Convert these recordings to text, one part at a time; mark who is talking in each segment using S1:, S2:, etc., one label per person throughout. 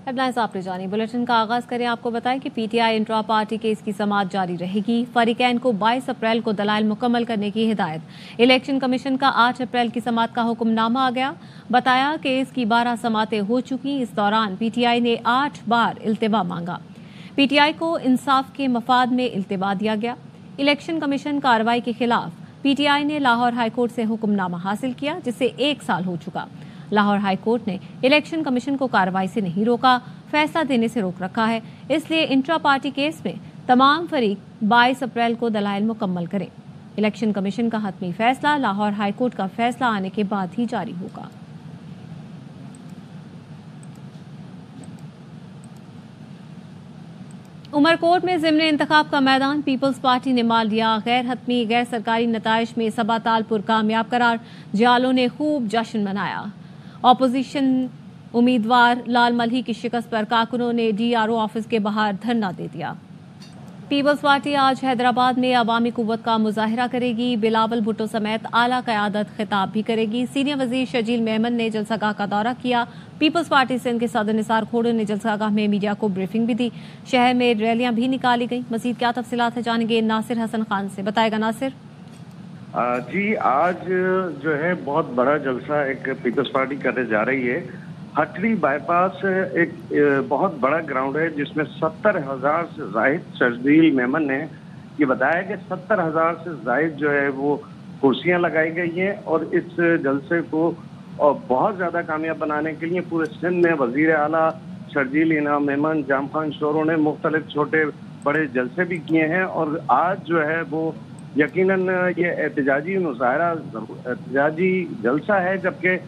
S1: Headlines आपने जानी। Bulletin का आगाज करें। आपको बताएं कि पीटीआई इंट्रा पार्टी केस की समाअत जारी रहेगी। फरीकैन को 22 अप्रैल को दलाइल मुकम्मल करने की हिदायत। इलेक्शन कमीशन का 8 अप्रैल की समाअत का हुक्मनामा आ गया। बताया केस की 12 समातें हो चुकी। इस दौरान पीटीआई ने 8 बार इल्तिवा मांगा। पीटीआई को इंसाफ के मफाद में इल्तिवा दिया गया। इलेक्शन कमीशन कार्रवाई के खिलाफ पीटीआई ने लाहौर हाईकोर्ट से हुक्मनामा हासिल किया, जिससे 1 साल हो चुका। लाहौर हाईकोर्ट ने इलेक्शन कमीशन को कार्रवाई से नहीं रोका, फैसला देने से रोक रखा है। इसलिए इंट्रा पार्टी केस में तमाम फरीक 22 अप्रैल को दलाइल मुकम्मल करें। इलेक्शन कमीशन का हतमी फैसला लाहौर हाईकोर्ट का फैसला आने के बाद ही जारी होगा। उमरकोट में ज़िम्न इंतखाब का मैदान पीपल्स पार्टी ने माल लिया। गैर हतमी गैर सरकारी नताइज में सबा तालपुर कामयाब करार। जालों ने खूब जश्न मनाया। अपोजिशन उम्मीदवार लाल मल्ही की शिकस्त पर कारकुनों ने डीआरओ ऑफिस के बाहर धरना दे दिया। पीपल्स पार्टी आज हैदराबाद में अवामी कुव्वत का मुजाहिरा करेगी। बिलावल भुट्टो समेत आला क़यादत खिताब भी करेगी। सीनियर वजीर शजील मेमन ने जलसागाह का दौरा किया। पीपल्स पार्टी सिंध के सदर निसार खोड़ो ने जलसागाह में मीडिया को ब्रीफिंग भी दी। शहर में रैलियां भी निकाली गई। मजीद क्या तफसीलात है जानेंगे नासिर हसन खान से। बताएगा नासिर।
S2: जी, आज जो है बहुत बड़ा जलसा एक पीपल्स पार्टी करने जा रही है। हटड़ी बाईपास एक बहुत बड़ा ग्राउंड है जिसमें 70,000 से जायद शर्जील मेमन ने ये बताया कि 70,000 से जायद जो है वो कुर्सियां लगाई गई हैं और इस जलसे को बहुत ज़्यादा कामयाब बनाने के लिए पूरे सिंध में वजीर आला शर्जील इनाम मेमन, जाम खान शोरों ने मुख्तलिफ छोटे बड़े जलसे भी किए हैं। और आज जो है वो यकीनन ये एहतजाजी मुजाहरा एहतजाजी जलसा है, जबकि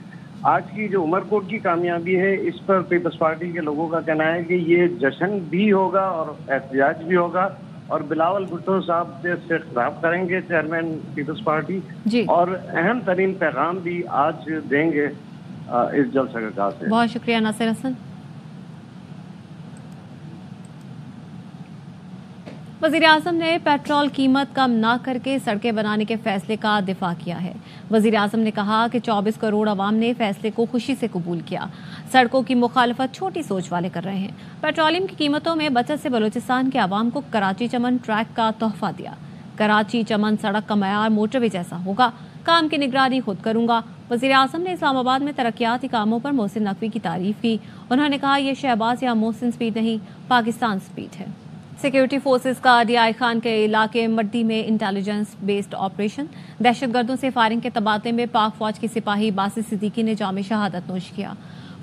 S2: आज की जो उमरकोट की कामयाबी है इस पर पीपल्स पार्टी के लोगों का कहना है कि ये जश्न भी होगा और एहतजाज भी होगा और बिलावल भुट्टो साहब से खिताब करेंगे चेयरमैन पीपल्स पार्टी और अहम तरीन पैगाम भी आज देंगे इस जलसे का।
S1: बहुत शुक्रिया नासिर हसन। वज़ीर-ए-आज़म ने पेट्रोल कीमत कम न करके सड़कें बनाने के फैसले का दिफा किया है। वज़ीर-ए-आज़म ने कहा कि 24 करोड़ अवाम ने फैसले को खुशी से कबूल किया। सड़कों की मुखालफत छोटी सोच वाले कर रहे हैं। पेट्रोलियम की कीमतों में बचत से बलूचिस्तान के अवाम को कराची चमन ट्रैक का तोहफा दिया। कराची चमन सड़क का मयार मोटरवे जैसा होगा। काम की निगरानी खुद करूंगा। वज़ीर-ए-आज़म ने इस्लामाबाद में तरक्याती कामों पर मोहसिन नकवी की तारीफ की। उन्होंने कहा यह शहबाज या मोहसिन स्पीड नहीं, पाकिस्तान स्पीड है। सिक्योरिटी फोर्सेस का डीआई खान के इलाके मड्डी में इंटेलिजेंस बेस्ड ऑपरेशन। दहशतगर्दों से फायरिंग के तबादले में पाक फौज के सिपाही बासित सिद्दीकी ने जाम शहादत नोश किया।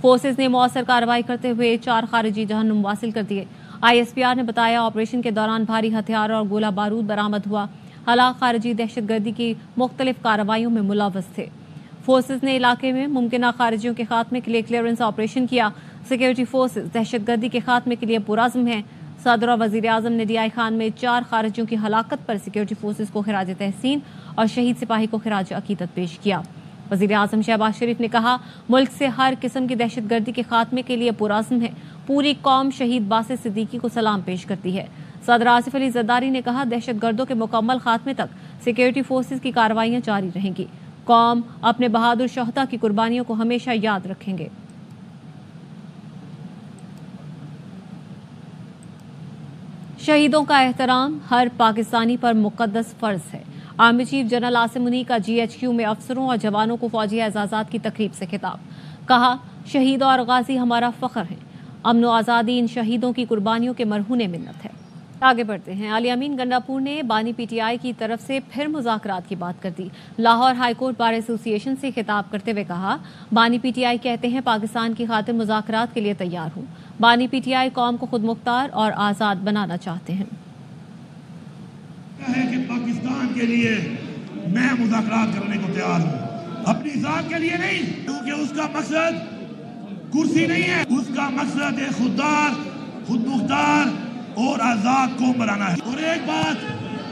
S1: फोर्सेस ने मौसर कार्रवाई करते हुए 4 खारिजी जहन्नुम वासिल कर दिए। ISPR ने बताया ऑपरेशन के दौरान भारी हथियार और गोला बारूद बरामद हुआ। हलाक खारिजी दहशतगर्दी की मुख्तलिफ कार्रवाइयों में मुलव्वस थे। फोर्सेस ने इलाके में मुमकिन खारिजियों के खात्मे के लिए क्लियरेंस ऑपरेशन किया। सिक्योरिटी फोर्सेस दहशतगर्दी के खात्मे के लिए पुरअज़्म हैं। सदर और वज़ीर-ए-आज़म ने डीआई खान में 4 खारिजियों की हलाकत पर सिक्योरिटी फोर्सेस को खिराज तहसीन और शहीद सिपाही को खिराज अकीदत पेश किया। वज़ीर-ए-आज़म शहबाज शरीफ ने कहा मुल्क से हर किस्म की दहशतगर्दी के खात्मे के लिए पुरअज़्म है। पूरी कौम शहीद बासित सिद्दीकी को सलाम पेश करती है। सदर आसिफ अली ज़रदारी ने कहा दहशतगर्दों के मुकम्मल खात्मे तक सिक्योरिटी फोर्सेस की कार्रवाइयां जारी रहेंगी। कौम अपने बहादुर शहदा की कुर्बानियों को हमेशा याद रखेंगे। शहीदों का एहतराम हर पाकिस्तानी पर मुकद्दस फर्ज है। Army chief general Asim Munir का GHQ में अफसरों और जवानों को फौजी एजाजात की तकरीब से खिताब। कहा शहीद और गाजी हमारा फख्र है। अमन व आज़ादी इन शहीदों की कुर्बानियों के मरहूने मिन्नत है। आगे बढ़ते हैं। अली अमीन गंडापुर ने बानी PTI की तरफ से फिर मुज़ाकरात की बात कर दी। लाहौर हाईकोर्ट बार एसोसिएशन से खिताब करते हुए कहा बानी PTI कहते हैं पाकिस्तान की खातिर मुज़ाकरात के लिए तैयार हूँ। बानी PTI कौम को खुद मुख्तार और आज़ाद बनाना चाहते हैं।
S3: कि पाकिस्तान के लिए मैं मुज़ाकरात करने को तैयार हूँ, अपनी ज़ात के लिए नहीं, क्योंकि उसका मकसद कुर्सी नहीं है। उसका मकसद है खुद मुख्तार और आजाद कौम बनाना है। और एक बात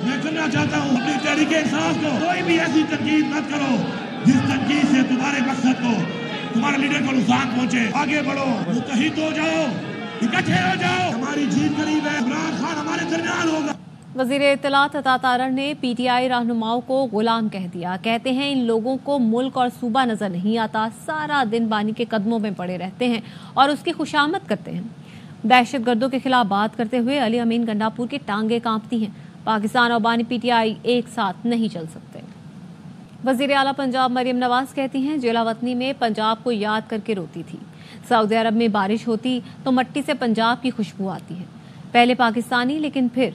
S3: मैं करना चाहता हूँ अपनी तहरीक इंसाफ को कोई भी ऐसी तनकीद मत करो जिस तनकीद से तुम्हारे मकसद को तुम्हारे लीडर को नुकसान पहुंचे। आगे बढ़ो, मुत्तहिद हो जाओ, इकट्ठे हो जाओ। हमारी जीत करीब है। इमरान खान हमारे दरमियान होगा।
S1: وزیر اطلاعات عطا تارڑ نے پی ٹی آئی رہنماؤں کو غلام کہہ دیا. کہتے ہیں ان لوگوں کو ملک اور صوبہ نظر نہیں آتا, سارا دن بانی کے قدموں میں پڑے رہتے ہیں اور اس کی خوشامد کرتے ہیں. دہشت گردوں کے خلاف بات کرتے ہوئے علی امین گنڈاپور کی ٹانگیں کانپتی ہیں. پاکستان اور بانی پی ٹی آئی ایک ساتھ نہیں چل سکتے. وزیر اعلیٰ پنجاب مریم نواز کہتی ہیں جیلا وطنی میں پنجاب کو یاد کر کے روتی تھی. سعودی عرب میں بارش ہوتی تو مٹی سے پنجاب کی خوشبو آتی ہے. پہلے پاکستانی لیکن پھر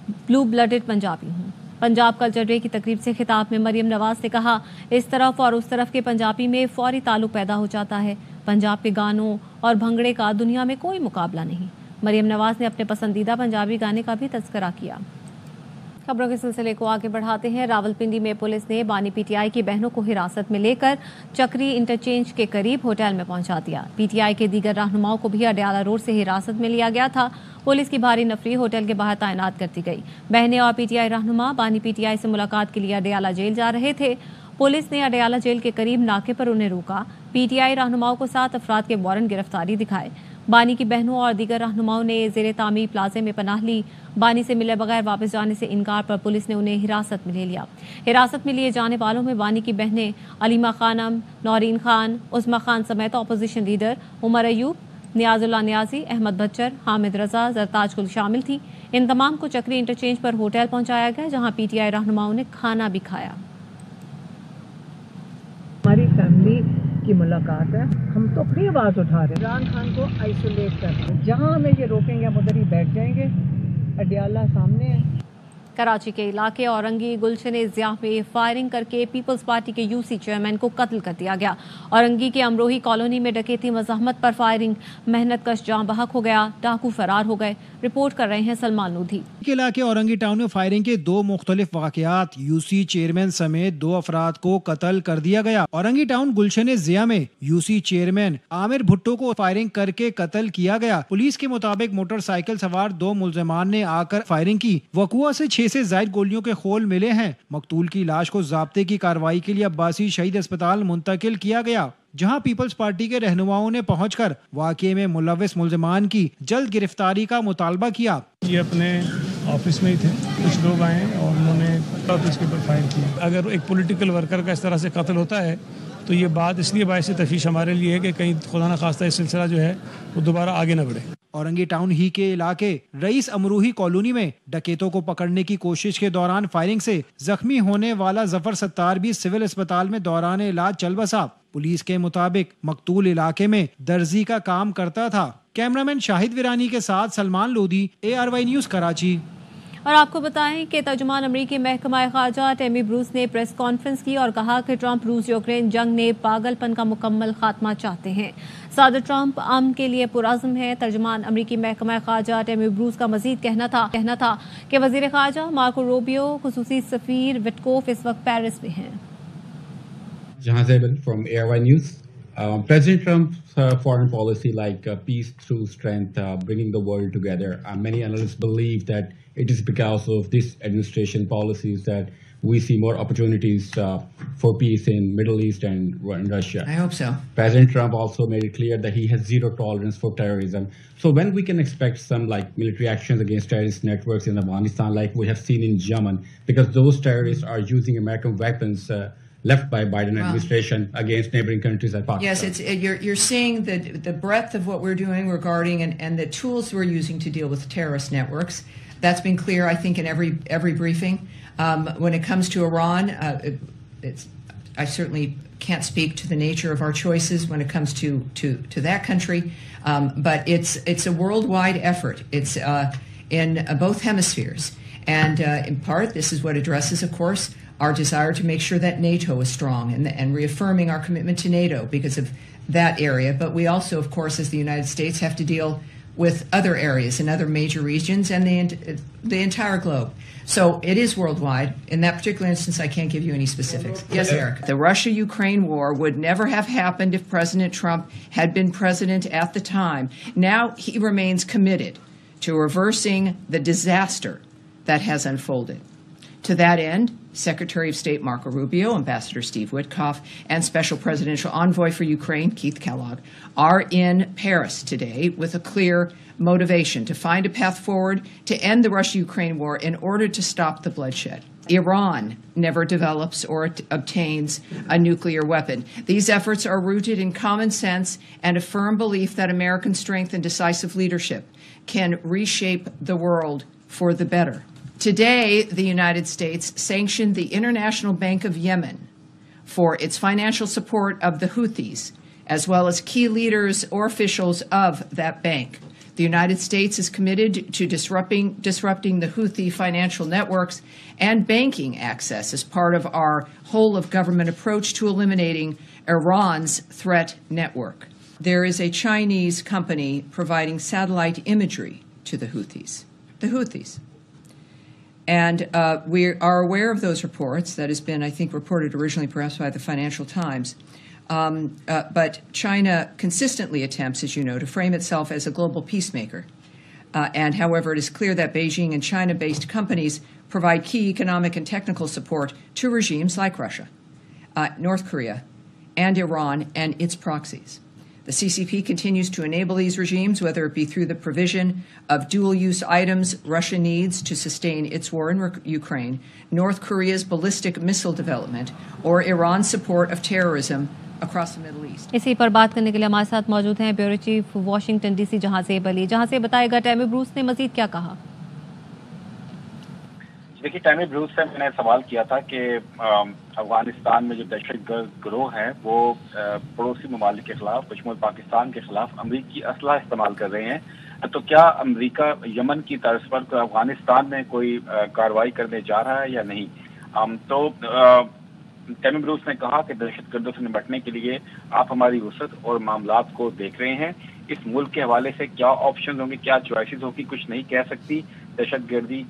S1: بلو بلڈڈ پنجابی ہوں. پنجاب کلچر ڈے کی تقریب سے خطاب میں مریم نواز نے کہا اس طرف اور اس طرف کے پنجابی میں فوری تعلق پیدا ہو جاتا ہے. پنجاب کے گانوں اور بھنگڑے کا دنیا میں کوئی مقابلہ نہیں. مریم نواز نے اپنے پسندیدہ پنجابی گانے کا بھی تذکرہ کیا. خبروں کے سلسلے کو آگے بڑھاتے ہیں. راولپنڈی میں پولیس نے بانی پی ٹی آئی کی بہنوں کو حراست میں لے کر چکری انٹرچینج کے قریب ہوٹل میں پہنچا دیا. پی ٹی آئی کے دیگر رہنماؤں کو بھی اڈیالہ روڈ سے حراست میں لیا گیا تھا. پولیس کی بھاری نفری ہوٹل کے باہر تعینات کر دی گئی. بہنیں اور پی ٹی آئی رہنما بانی پی ٹی آئی سے ملاقات کے لیے اڈیالہ جیل جا رہے تھے. پولیس نے اڈیالہ جیل کے قریب ناکے پر انہیں روکا. پی ٹی آئی رہنماؤں کو 7 افراد کے وارنٹ گرفتاری دکھائے. بانی کی بہنوں اور دیگر رہنماؤں نے زیر تعمیر پلازے میں پناہ لی. بانی سے ملے بغیر واپس جانے سے انکار پر پولیس نے انہیں حراست میں لے لیا. حراست میں لیے جانے والوں میں بانی کی بہنیں علیمہ خانم, نورین خان, عظمی خان سمیت اپوزیشن لیڈر عمر ایوب, نیاز اللہ نیازی, احمد بچر, حامد رضا, زرتاج گل شامل تھی. ان تمام کو چکری انٹرچینج پر ہوٹل پہنچایا گیا جہاں پی ٹی آئی رہنماؤں نے کھانا بھی کھایا.
S4: ہماری فیملی کی ملاقات ہے, ہم تو اپنی آواز اٹھا رہے ہیں. عمران خان کو آئسولیٹ کر رہے ہیں, جہاں ہمیں یہ روکیں گے ہم ادھر ہی بیٹھ جائیں گے. اڈیالہ سامنے ہے.
S1: کراچی کے علاقے اورنگی گلشن ضیاء میں فائرنگ کر کے پیپلز پارٹی کے یو سی چیئرمین کو قتل کر دیا گیا. اورنگی کے امروہی کالونی میں ڈکیتی مزاحمت پر فائرنگ, محنت کش جاں بحق ہو گیا, ڈاکو فرار ہو گئے. رپورٹ کر رہے ہیں سلمان لودھی.
S5: کے علاقے اورنگی ٹاؤن میں فائرنگ کے 2 مختلف واقعات, یو سی چیئرمین سمیت 2 افراد کو قتل کر دیا گیا. اورنگی ٹاؤن گلشن ضیاء میں یو سی چیئرمین عامر بھٹو کو فائرنگ کر کے قتل کیا گیا. پولیس کے مطابق موٹر سائیکل سوار 2 ملزمان نے آ کر فائرنگ کی. وقوع سے 6 سے زائد گولیوں کے خول ملے ہیں. مقتول کی لاش کو ضابطے کی کارروائی کے لیے عباسی شہید اسپتال منتقل کیا گیا, جہاں پیپلز پارٹی کے رہنماؤں نے پہنچ کر واقعے میں ملوث ملزمان کی جلد گرفتاری کا مطالبہ کیا.
S6: یہ اپنے آفس میں ہی تھے, کچھ لوگ آئے اور انہوں نے آفس کے اوپر فائر کیا. اگر ایک پولیٹیکل ورکر کا اس طرح سے قتل ہوتا ہے تو یہ بات اس لیے باعث تشویش ہمارے لیے ہے کہ کہیں خدا نخواستہ اس سلسلہ جو ہے وہ دوبارہ آگے نہ بڑھے.
S5: اورنگی ٹاؤن ہی کے علاقے رئیس امروہی کالونی میں ڈکیتوں کو پکڑنے کی کوشش کے دوران فائرنگ سے زخمی ہونے والا ظفر ستار بھی سول اسپتال میں دوران علاج چل بسا. پولیس کے مطابق مقتول علاقے میں درزی کا کام کرتا تھا. کیمرامین شاہد ویرانی کے ساتھ سلمان لودھی, ARY نیوز کراچی.
S1: اور آپ کو بتائیں کہ ترجمان امریکی محکمہ خارجہ ٹیمی بروس نے پریس کانفرنس کی اور کہا کہ ٹرمپ روس یوکرین جنگ نے پاگل پن کا مکمل خاتمہ چاہتے ہیں. صدر ٹرمپ امن کے لیے پرعزم ہے. ترجمان امریکی محکمہ خارجہ ٹیمی بروس کا مزید کہنا تھا کہ وزیر خارجہ مارکو روبیو, خصوصی سفیر وٹکوف اس وقت پیرس میں ہیں.
S7: Jahan Zebel from ARY News. President Trump's foreign policy, like peace through strength, bringing the world together. Many analysts believe that it is because of this administration policies that we see more opportunities for peace in Middle East and Russia.
S8: I hope so.
S7: President Trump also made it clear that he has zero tolerance for terrorism. So when we can expect some like military actions against terrorist networks in Afghanistan, like we have seen in Yemen, because those terrorists are using American weapons left by Biden administration against neighboring countries like Pakistan.
S8: Yes, you're seeing the breadth of what we're doing regarding and the tools we're using to deal with terrorist networks. That's been clear, I think, in every briefing. When it comes to Iran, I certainly can't speak to the nature of our choices when it comes to that country, but it's a worldwide effort. It's in both hemispheres, and in part, this is what addresses, of course, our desire to make sure that NATO is strong and reaffirming our commitment to NATO because of that area. But we also, of course, as the United States, have to deal with other areas and other major regions and the entire globe. So it is worldwide. In that particular instance, I can't give you any specifics. Yes, Eric. The Russia-Ukraine war would never have happened if President Trump had been president at the time. Now he remains committed to reversing the disaster that has unfolded. To that end, Secretary of State Marco Rubio, Ambassador Steve Witkoff, and Special Presidential Envoy for Ukraine, Keith Kellogg, are in Paris today with a clear motivation to find a path forward to end the Russia-Ukraine war in order to stop the bloodshed. Iran never develops or obtains a nuclear weapon. These efforts are rooted in common sense and a firm belief that American strength and decisive leadership can reshape the world for the better. Today, the United States sanctioned the International Bank of Yemen for its financial support of the Houthis, as well as key leaders or officials of that bank. The United States is committed to disrupting the Houthi financial networks and banking access as part of our whole-of-government approach to eliminating Iran's threat network. There is a Chinese company providing satellite imagery to the Houthis. And we are aware of those reports. That has been, I think, reported originally perhaps by the Financial Times. But China consistently attempts, as you know, to frame itself as a global peacemaker. And however, it is clear that Beijing and China-based companies provide key economic and technical support to regimes like Russia, North Korea, and Iran and its proxies. The CCP continues to enable these regimes, whether it be through the provision of dual-use items Russia needs to sustain its war in Ukraine, North Korea's ballistic missile development, or Iran's support of terrorism across the Middle East.
S1: इसी पर बात करने के लिए हमारे साथ मौजूद हैं bureau chief Washington DC Jahanzeb Ali. Jahanzeb, बताएगा टैमी ब्रूस ने मजीद क्या कहा?
S9: देखिए, टैमी ब्रूस से मैंने सवाल किया था कि अफगानिस्तान में जो दहशतगर्द गिरोह हैं वो पड़ोसी ममालिक के खिलाफ, बशमूल पाकिस्तान के खिलाफ अमरीकी असला इस्तेमाल कर रहे हैं, तो क्या अमरीका यमन की तर्ज पर अफगानिस्तान में कोई कार्रवाई करने जा रहा है या नहीं? तो टैमी ब्रूस ने कहा कि दहशतगर्दों से निपटने के लिए आप हमारी वसअत और मामलात को देख रहे हैं। इस मुल्क के हवाले से क्या ऑप्शन होंगे, क्या चॉइसेस होगी, कुछ नहीं कह सकती। दहशतगर्दी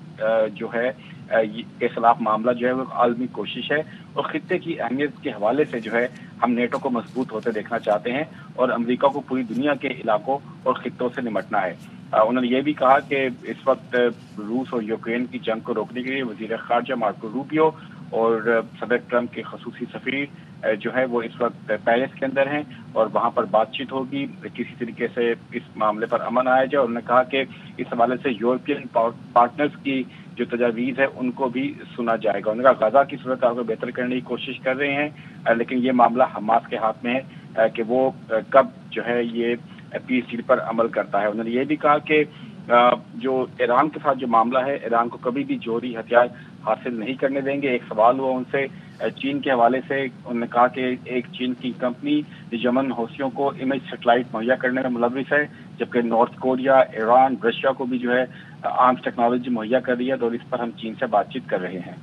S9: जो है के खिलाफ मामला जो है वो आलमी कोशिश है और खित्ते की अहमियत के हवाले से जो है हम नेटो को मजबूत होते देखना चाहते हैं और अमेरिका को पूरी दुनिया के इलाकों और खित्तों से निपटना है। उन्होंने ये भी कहा कि इस वक्त रूस और यूक्रेन की जंग को रोकने के लिए वजीर खारजा मार्को रूबियो और सदर ट्रंप के खसूसी सफीर जो है वो इस वक्त पेरिस के अंदर हैं और वहाँ पर बातचीत होगी, किसी तरीके से इस मामले पर अमन आया जाए। उन्होंने कहा कि इस हवाले से यूरोपियन पार्टनर्स की जो तजावीज़ है उनको भी सुना जाएगा। उन्होंने कहा गाजा की सूरत हाल को बेहतर करने की कोशिश कर रहे हैं, लेकिन ये मामला हमास के हाथ में है कि वो कब जो है ये पीस डील पर अमल करता है। उन्होंने ये भी कहा कि जो ईरान के साथ जो मामला है, ईरान को कभी भी जोहरी हथियार हासिल नहीं करने देंगे। एक सवाल हुआ उनसे चीन के हवाले से, उन्होंने कहा कि एक चीन की कंपनी यमन हौसियों को इमेज सैटेलाइट मुहैया करने में मुलविस है, जबकि नॉर्थ कोरिया, ईरान, रशिया को भी जो है आर्म्स टेक्नोलॉजी मुहैया कर रही है और इस पर हम चीन से बातचीत कर रहे हैं।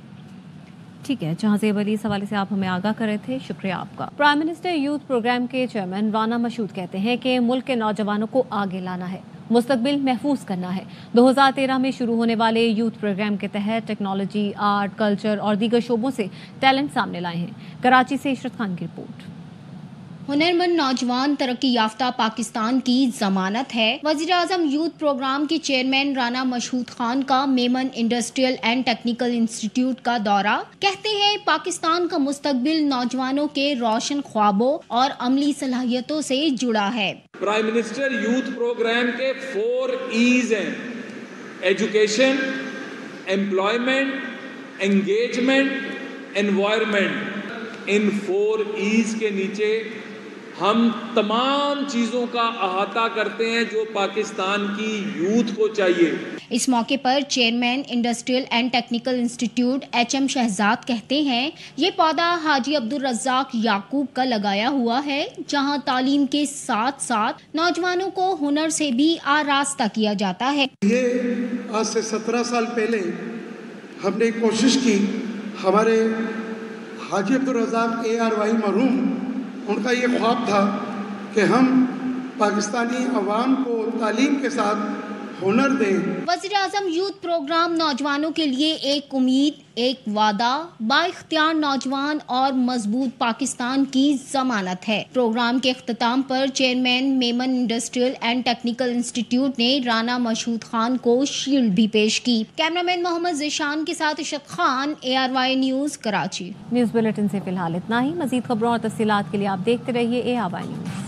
S1: ठीक है, जहांसेब अली, इस हवाले से आप हमें आगाह कर रहे थे, शुक्रिया आपका। प्राइम मिनिस्टर यूथ प्रोग्राम के चेयरमैन राना मशहूद कहते हैं कि मुल्क के नौजवानों को आगे लाना है, मुस्तकबिल महफूज करना है। 2013 में शुरू होने वाले यूथ प्रोग्राम के तहत टेक्नोलॉजी, आर्ट, कल्चर और दीगर शोबों से टैलेंट सामने लाए हैं। कराची से इशरत खान की रिपोर्ट।
S10: हुनरमंद नौजवान तरक्की याफ्ता पाकिस्तान की जमानत है। वज़ीर-ए-आज़म यूथ प्रोग्राम के चेयरमैन राना मशहूद खान का Memon industrial and technical institute का दौरा। कहते हैं पाकिस्तान का मुस्तकबिल नौजवानों के रोशन ख्वाबों और अमली सलाहियतों से जुड़ा है।
S11: प्राइम मिनिस्टर यूथ प्रोग्राम के 4 E's हैं: एजुकेशन, एम्प्लॉयमेंट, एंगेजमेंट, एनवायरमेंट। इन 4 E's के नीचे हम तमाम चीजों का अहाता करते हैं जो पाकिस्तान की यूथ को चाहिए।
S10: इस मौके पर chairman industrial and technical institute HM Shahzad कहते हैं ये पौधा हाजी अब्दुल रज़ाक याकूब का लगाया हुआ है, जहां तालीम के साथ साथ नौजवानों को हुनर से भी आरास्ता किया जाता है।
S12: ये आज से 17 साल पहले हमने कोशिश की, हमारे हाजी अब्दुल रज़ाक ARY मरहूम, उनका ये ख्वाब था कि हम पाकिस्तानी अवाम को तालीम के साथ हुनर दें।
S10: वज़ीर आज़म यूथ प्रोग्राम नौजवानों के लिए एक उम्मीद, एक वादा, बाइख्तियार नौजवान और मजबूत पाकिस्तान की जमानत है। प्रोग्राम के इख्तिताम पर chairman Memon industrial and technical institute ने राना मशहूद खान को शील्ड भी पेश की। कैमरामैन मोहम्मद ज़ीशान के साथ Ishrat Khan, ARY news, Karachi.
S1: News bulletin से फिलहाल इतना ही। मजीद खबरों और तफसीलात के लिए आप देखते रहिए ARY न्यूज़।